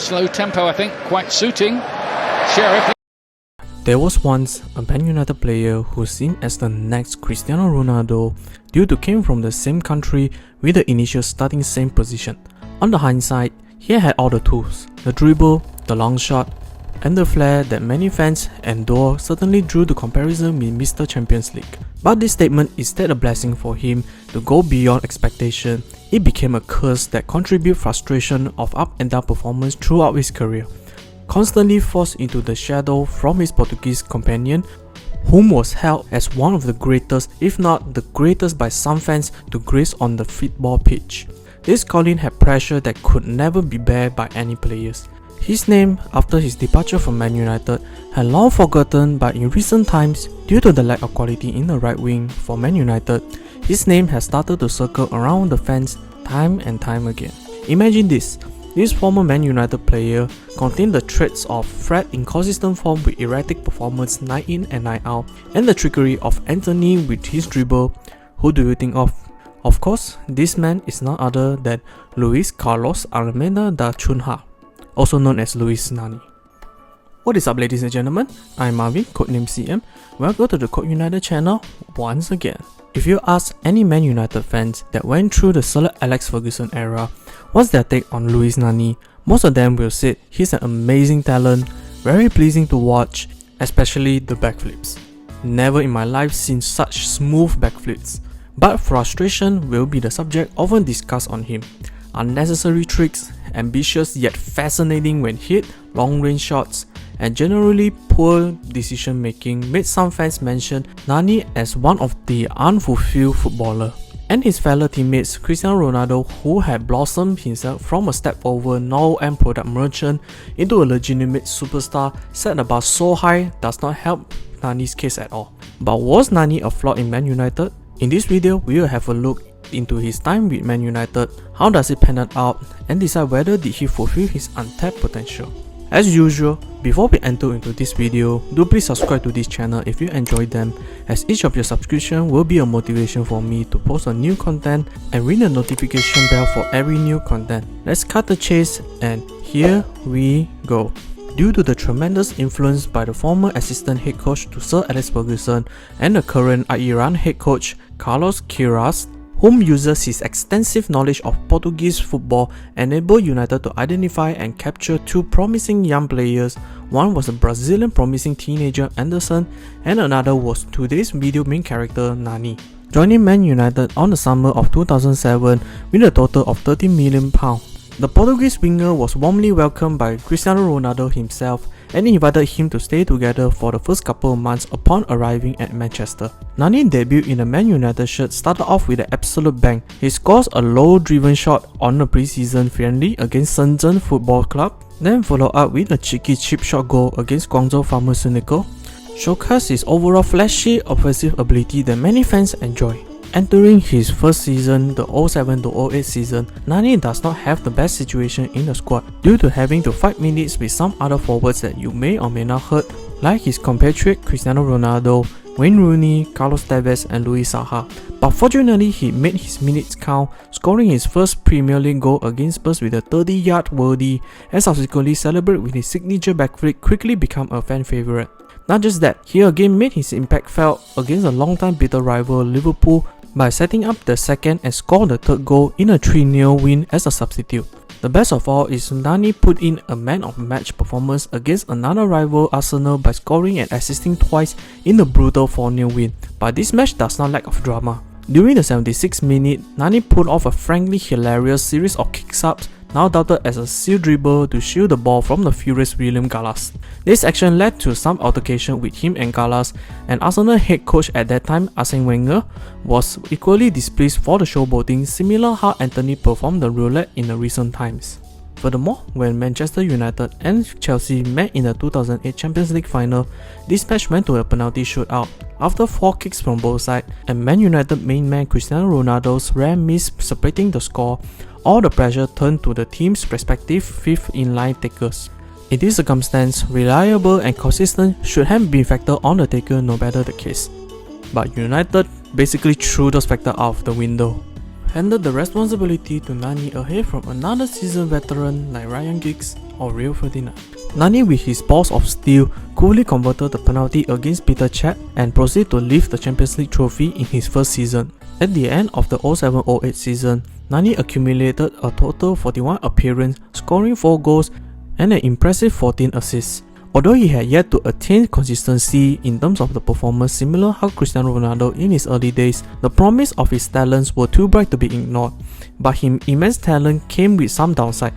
slow tempo, I think, quite suiting Sheriff. There was once a Man United player who was seen as the next Cristiano Ronaldo due to came from the same country with the initial starting same position. On the hindsight, he had all the tools, the dribble, the long shot, and the flair that many fans adore certainly drew the comparison with Mr. Champions League. But this statement is instead a blessing for him to go beyond expectation. It became a curse that contributed frustration of up and down performance throughout his career. Constantly forced into the shadow from his Portuguese companion, whom was held as one of the greatest, if not the greatest by some fans, to grace on the football pitch. This Colin had pressure that could never be borne by any players. His name, after his departure from Man United, had long forgotten, but in recent times, due to the lack of quality in the right wing for Man United, his name has started to circle around the fans time and time again. Imagine this former Man United player contained the traits of Fred inconsistent form with erratic performance night in and night out, and the trickery of Anthony with his dribble. Who do you think of? Of course, this man is none other than Luis Carlos Almeida da Cunha, also known as Luis Nani. What is up, ladies and gentlemen? I'm Marvin, codename CM. Welcome to the Code United channel once again. If you ask any Man United fans that went through the Sir Alex Ferguson era, what's their take on Luis Nani, most of them will say he's an amazing talent, very pleasing to watch, especially the backflips. Never in my life seen such smooth backflips. But frustration will be the subject often discussed on him. Unnecessary tricks, ambitious yet fascinating when hit, long-range shots, and generally poor decision making made some fans mention Nani as one of the unfulfilled footballer. And his fellow teammates Cristiano Ronaldo, who had blossomed himself from a step over no-end product merchant into a legitimate superstar, set the bar so high does not help Nani's case at all. But was Nani a flaw in Man United? In this video, we will have a look into his time with Man United, how does it pan out, and decide whether did he fulfill his untapped potential. As usual, before we enter into this video, do please subscribe to this channel if you enjoyed them, as each of your subscription will be a motivation for me to post a new content and ring the notification bell for every new content. Let's cut the chase, and here we go. Due to the tremendous influence by the former assistant head coach to Sir Alex Ferguson and the current Iran head coach Carlos Queiroz, whom uses his extensive knowledge of Portuguese football, enabled United to identify and capture two promising young players. One was a Brazilian promising teenager Anderson, and another was today's video main character Nani. Joining Man United on the summer of 2007 with a total of £30 million. The Portuguese winger was warmly welcomed by Cristiano Ronaldo himself and invited him to stay together for the first couple of months upon arriving at Manchester. Nani's debut in a Man United shirt started off with an absolute bang. He scores a low-driven shot on a pre-season friendly against Shenzhen Football Club, then followed up with a cheeky chip shot goal against Guangzhou Pharmaceutical, showcased his overall flashy offensive ability that many fans enjoy. Entering his first season, the 07-08 season, Nani does not have the best situation in the squad due to having to fight minutes with some other forwards that you may or may not heard, like his compatriot Cristiano Ronaldo, Wayne Rooney, Carlos Tevez and Luis Saha. But fortunately, he made his minutes count, scoring his first Premier League goal against Spurs with a 30-yard worldie, and subsequently celebrated with his signature backflip, quickly become a fan favourite. Not just that, he again made his impact felt against a long-time bitter rival Liverpool by setting up the second and scored the third goal in a 3-0 win as a substitute. The best of all is Nani put in a man-of-match performance against another rival Arsenal by scoring and assisting twice in the brutal 4-0 win. But this match does not lack of drama. During the 76th minute, Nani pulled off a frankly hilarious series of kicks-ups, now doubted as a seal dribble to shield the ball from the furious William Gallas. This action led to some altercation with him and Gallas, and Arsenal head coach at that time, Arsene Wenger, was equally displeased for the showboating, similar how Anthony performed the roulette in the recent times. Furthermore, when Manchester United and Chelsea met in the 2008 Champions League final, this match went to a penalty shootout. After 4 kicks from both sides, and Man United main man Cristiano Ronaldo's rare miss separating the score, all the pressure turned to the team's respective fifth-in-line takers. In this circumstance, reliable and consistent should have been factored on the taker no matter the case. But United basically threw those factors out of the window. Handed the responsibility to Nani ahead from another seasoned veteran like Ryan Giggs, or Rio Ferdinand. Nani, with his balls of steel, coolly converted the penalty against Peter Cech and proceeded to lift the Champions League trophy in his first season. At the end of the 07-08 season, Nani accumulated a total 41 appearances, scoring 4 goals and an impressive 14 assists. Although he had yet to attain consistency in terms of the performance similar how Cristiano Ronaldo in his early days, the promise of his talents were too bright to be ignored, but his immense talent came with some downside.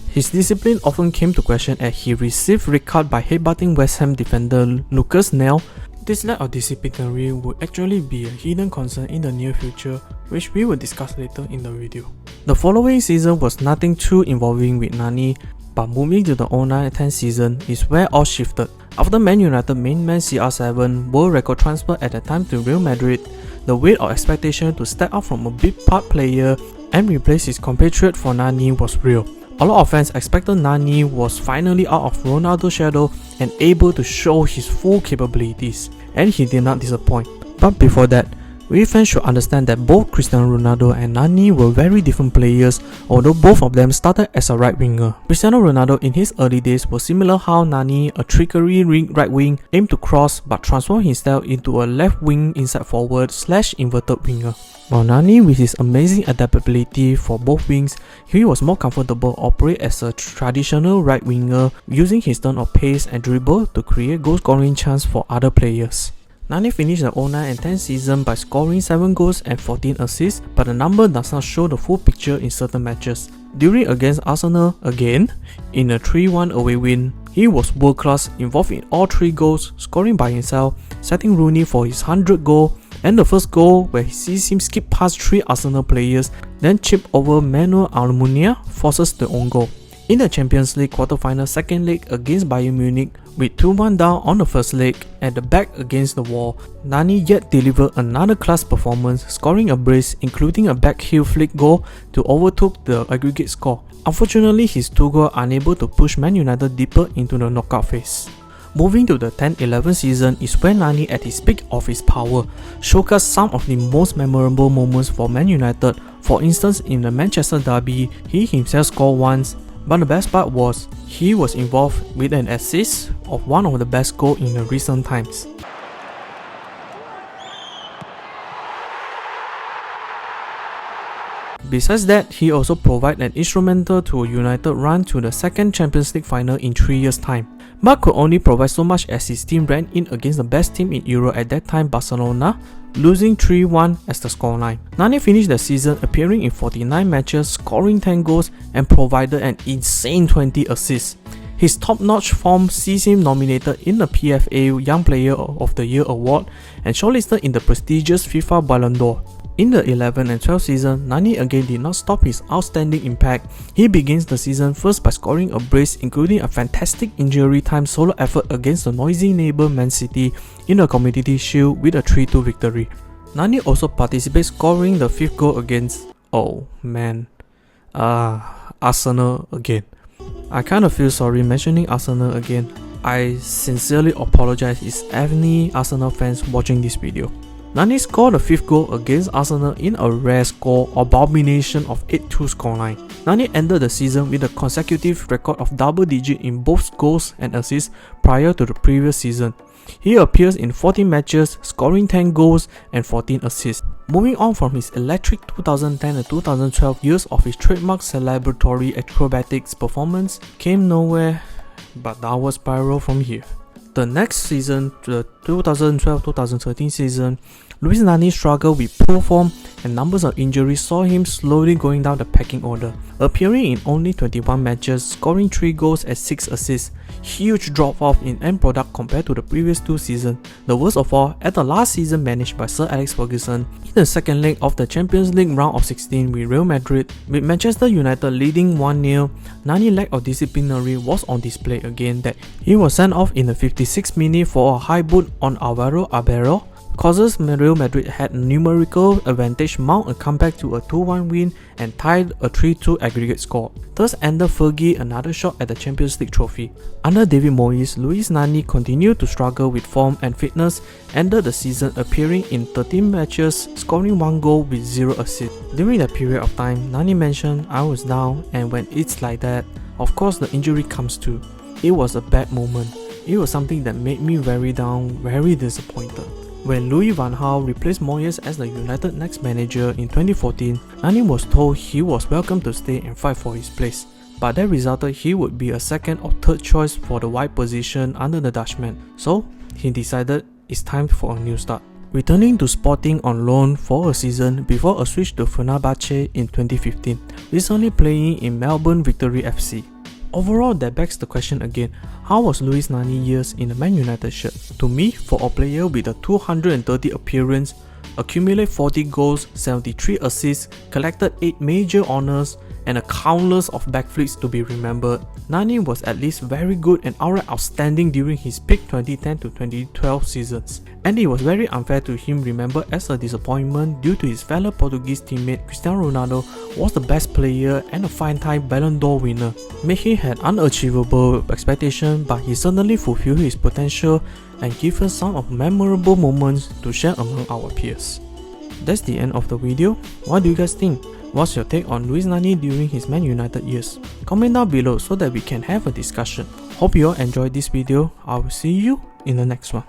His discipline often came to question as he received red card by headbutting West Ham defender Lucas Nell. This lack of disciplinary would actually be a hidden concern in the near future, which we will discuss later in the video. The following season was nothing too involving with Nani, but moving to the 09-10 season is where all shifted. After Man United main man CR7 world record transfer at the time to Real Madrid, the weight of expectation to step up from a big part player and replace his compatriot for Nani was real. A lot of fans expected Nani was finally out of Ronaldo's shadow and able to show his full capabilities, and he did not disappoint. But before that, we fans should understand that both Cristiano Ronaldo and Nani were very different players, although both of them started as a right winger. Cristiano Ronaldo in his early days was similar how Nani, a trickery right wing, aimed to cross but transformed himself into a left wing inside forward / inverted winger. While Nani, with his amazing adaptability for both wings, he was more comfortable operate as a traditional right winger, using his turn of pace and dribble to create goal scoring chance for other players. Nani finished the 09-10 season by scoring 7 goals and 14 assists, but the number does not show the full picture in certain matches. During against Arsenal again, in a 3-1 away win, he was world class, involved in all 3 goals, scoring by himself, setting Rooney for his 100th goal, and the first goal where he sees him skip past 3 Arsenal players, then chip over Manuel Almunia, forces the own goal. In the Champions League quarter-final second leg against Bayern Munich, with 2-1 down on the first leg, at the back against the wall, Nani yet delivered another class performance, scoring a brace including a back heel flick goal to overtook the aggregate score. Unfortunately, his 2 goals unable to push Man United deeper into the knockout phase. Moving to the 10-11 season is when Nani, at his peak of his power, showcased some of the most memorable moments for Man United. For instance, in the Manchester derby, he himself scored once, but the best part was, he was involved with an assist of one of the best goals in the recent times. Besides that, he also provided an instrumental to United run to the second Champions League final in 3 years' time, but could only provide so much as his team ran in against the best team in Europe at that time, Barcelona, losing 3-1 as the scoreline. Nani finished the season appearing in 49 matches, scoring 10 goals and provided an insane 20 assists. His top-notch form sees him nominated in the PFA Young Player of the Year award and shortlisted in the prestigious FIFA Ballon d'Or. In the 11 and 12 season, Nani again did not stop his outstanding impact. He begins the season first by scoring a brace, including a fantastic injury time solo effort against the noisy neighbour Man City in the Community Shield with a 3-2 victory. Nani also participates, scoring the 5th goal against, Arsenal again. I kind of feel sorry mentioning Arsenal again. I sincerely apologize if any Arsenal fans watching this video. Nani scored the 5th goal against Arsenal in a rare score abomination of 8-2 scoreline. Nani ended the season with a consecutive record of double digit in both goals and assists prior to the previous season. He appears in 14 matches, scoring 10 goals and 14 assists. Moving on from his electric 2010 and 2012 years of his trademark celebratory acrobatics performance, came nowhere but downward spiral from here. The next season, the 2012-2013 season, Luis Nani struggled with poor form and numbers of injuries saw him slowly going down the pecking order, appearing in only 21 matches, scoring 3 goals and 6 assists. Huge drop off in end product compared to the previous 2 seasons. The worst of all, at the last season managed by Sir Alex Ferguson, in the second leg of the Champions League round of 16 with Real Madrid, with Manchester United leading 1-0, Nani's lack of disciplinary was on display again, that he was sent off in the 56th minute for a high boot on Alvaro Arbero, causes Real Madrid had numerical advantage, mount a comeback to a 2-1 win and tied a 3-2 aggregate score. Thus ended Fergie another shot at the Champions League trophy. Under David Moyes, Luis Nani continued to struggle with form and fitness, ended the season appearing in 13 matches, scoring 1 goal with 0 assists. During that period of time, Nani mentioned, "I was down, and when it's like that, of course the injury comes too. It was a bad moment. It was something that made me very down, very disappointed. When Louis van Gaal replaced Moyes as the United next manager in 2014, Nani was told he was welcome to stay and fight for his place, but that resulted he would be a second or third choice for the wide position under the Dutchman, so he decided it's time for a new start. Returning to Sporting on loan for a season before a switch to Fenerbahce in 2015, recently playing in Melbourne Victory FC. Overall, that begs the question again, how was Luis Nani's years in the Man United shirt? To me, for a player with a 230 appearance, accumulated 40 goals, 73 assists, collected 8 major honours, and a countless of backflips to be remembered, Nani was at least very good and outright outstanding during his peak 2010 to 2012 seasons, and it was very unfair to him remembered as a disappointment due to his fellow Portuguese teammate Cristiano Ronaldo was the best player and a 5-time Ballon d'Or winner. Maybe he had unachievable expectations, but he certainly fulfilled his potential and gave us some of memorable moments to share among our peers. That's the end of the video. What do you guys think? What's your take on Luis Nani during his Man United years? Comment down below so that we can have a discussion. Hope you all enjoyed this video. I will see you in the next one.